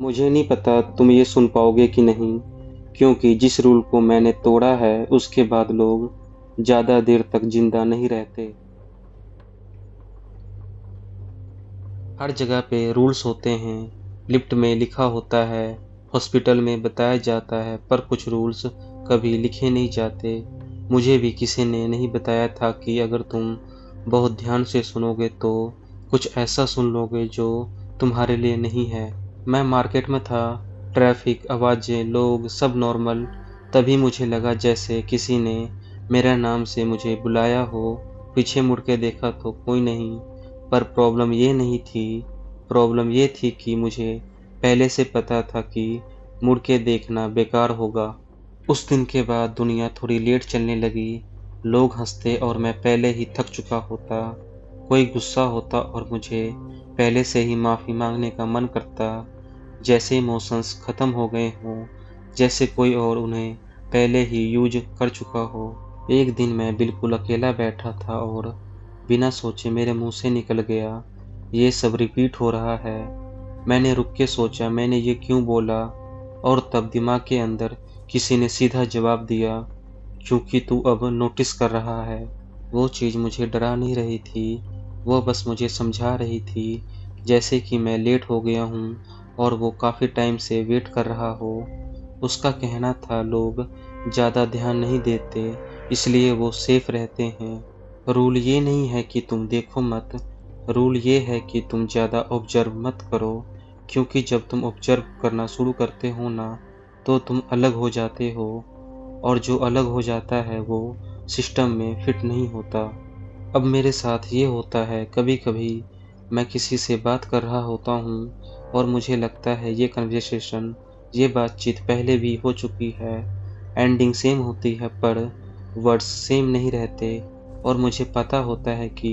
मुझे नहीं पता तुम ये सुन पाओगे कि नहीं, क्योंकि जिस रूल को मैंने तोड़ा है उसके बाद लोग ज्यादा देर तक जिंदा नहीं रहते। हर जगह पे रूल्स होते हैं, लिफ्ट में लिखा होता है, हॉस्पिटल में बताया जाता है, पर कुछ रूल्स कभी लिखे नहीं जाते। मुझे भी किसी ने नहीं बताया था कि अगर तुम बहुत ध्यान से सुनोगे तो कुछ ऐसा सुन लोगे जो तुम्हारे लिए नहीं है। मैं मार्केट में था, ट्रैफिक, आवाजें, लोग सब नॉर्मल। तभी मुझे लगा जैसे किसी ने मेरा नाम से मुझे बुलाया हो। पीछे मुड़ के देखा तो कोई नहीं। पर प्रॉब्लम ये थी कि मुझे पहले से पता था कि मुड़ के देखना बेकार होगा। उस दिन के बाद दुनिया थोड़ी लेट चलने लगी। लोग हंसते और मैं पहले ही थक चुका होता। कोई गुस्सा होता और मुझे पहले से ही माफी मांगने का मन करता, जैसे इमोशंस खत्म हो गए हों, जैसे कोई और उन्हें पहले ही यूज कर चुका हो। एक दिन मैं बिल्कुल अकेला बैठा था और बिना सोचे मेरे मुंह से निकल गया, ये सब रिपीट हो रहा है। मैंने रुक के सोचा मैंने ये क्यों बोला, और तब दिमाग के अंदर किसी ने सीधा जवाब दिया, क्योंकि तू अब नोटिस कर रहा है। वो चीज़ मुझे डरा नहीं रही थी, वो बस मुझे समझा रही थी, जैसे कि मैं लेट हो गया हूँ और वो काफ़ी टाइम से वेट कर रहा हो। उसका कहना था लोग ज़्यादा ध्यान नहीं देते, इसलिए वो सेफ रहते हैं। रूल ये नहीं है कि तुम देखो मत, रूल ये है कि तुम ज़्यादा ऑब्जर्व मत करो, क्योंकि जब तुम ऑब्जर्व करना शुरू करते हो ना, तो तुम अलग हो जाते हो, और जो अलग हो जाता है वो सिस्टम में फिट नहीं होता। अब मेरे साथ ये होता है, कभी कभी मैं किसी से बात कर रहा होता हूँ और मुझे लगता है ये बातचीत पहले भी हो चुकी है। एंडिंग सेम होती है पर वर्ड्स सेम नहीं रहते, और मुझे पता होता है कि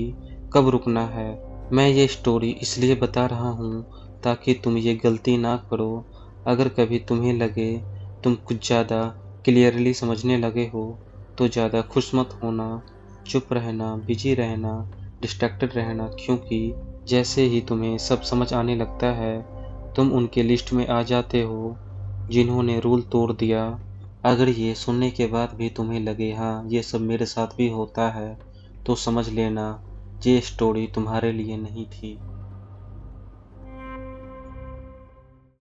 कब रुकना है। मैं ये स्टोरी इसलिए बता रहा हूँ ताकि तुम ये गलती ना करो। अगर कभी तुम्हें लगे तुम कुछ ज़्यादा क्लियरली समझने लगे हो, तो ज़्यादा खुश मत होना। चुप रहना, बिजी रहना, डिस्ट्रैक्टेड रहना, क्योंकि जैसे ही तुम्हें सब समझ आने लगता है, तुम उनके लिस्ट में आ जाते हो जिन्होंने रूल तोड़ दिया। अगर ये सुनने के बाद भी तुम्हें लगे हाँ ये सब मेरे साथ भी होता है, तो समझ लेना ये स्टोरी तुम्हारे लिए नहीं थी।